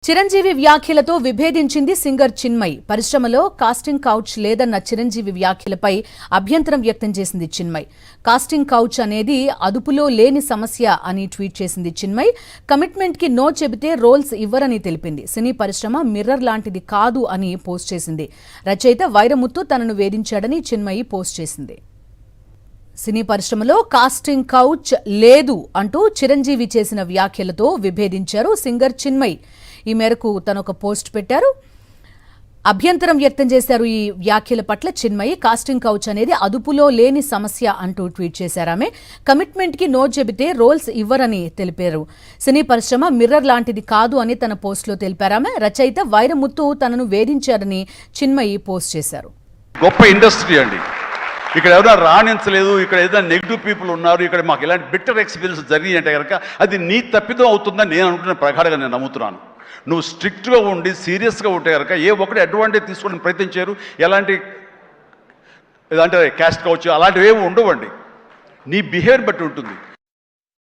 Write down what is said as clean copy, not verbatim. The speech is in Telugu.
చిరంజీవి వ్యాఖ్యలతో విభేదించింది సింగర్ చిన్మయి. పరిశ్రమలో కాస్టింగ్ కౌచ్ లేదన్న చిరంజీవి వ్యాఖ్యలపై అభ్యంతరం వ్యక్తం చేసింది చిన్మయి. కాస్టింగ్ కౌచ్ అనేది అదుపులో లేని సమస్య అని ట్వీట్ చేసింది చిన్మయి. కమిట్మెంట్ కి నో చెబితే రోల్స్ ఇవ్వరని తెలిపింది. సినీ పరిశ్రమ మిర్రర్ లాంటిది కాదు అని పోస్ట్ చేసింది. రచయిత వైరముత్తు తనను వేధించాడని చిన్మయి పోస్ట్ చేసింది. సినీ పరిశ్రమలో కాస్టింగ్ కౌచ్ లేదు అంటూ చిరంజీవి చేసిన వ్యాఖ్యలతో విభేదించారు సింగర్ చిన్మయి. ఈ మేరకు తను ఒక పోస్ట్ పెట్టారు. అభ్యంతరం వ్యక్తం చేశారు ఈ వ్యాఖ్యల పట్ల చిన్మయి. కాస్టింగ్ కౌచ్ అనేది అదుపులో లేని సమస్య అంటూ ట్వీట్ చేశారామె. కమిట్మెంట్ కి నో చెబితే రోల్స్ ఇవ్వరని తెలిపారు. సినీ పరిశ్రమ మిర్రర్ లాంటిది కాదు అని తన పోస్టులో తెలిపారామె. రచయిత వైరముత్తు తనను వేధించారని చిన్మయి పోస్ట్ చేశారు. గొప్ప ఇండస్ట్రీ అండి. ఇక్కడ ఎవరైనా రాణించలేదు, ఇక్కడ ఏదైనా నెగిటివ్ పీపుల్ ఉన్నారు, ఇక్కడ మాకు ఇలాంటి బిట్టర్ ఎక్స్పీరియన్స్ జరిగినాయి అంటే కనుక అది నీ తప్పిదం అవుతుందని నేను అనుకుంటున్న ప్రకారంగా నేను నమ్ముతున్నాను. నువ్వు స్ట్రిక్ట్గా ఉండి సీరియస్గా ఉంటే కనుక ఏ ఒక్కటి అడ్వాంటేజ్ తీసుకోవడానికి ప్రయత్నించారు. ఎలాంటి అంటే క్యాస్ట్ కావచ్చు అలాంటివి ఏమి ఉండవండి. నీ బిహేవియర్ బట్టి ఉంటుంది.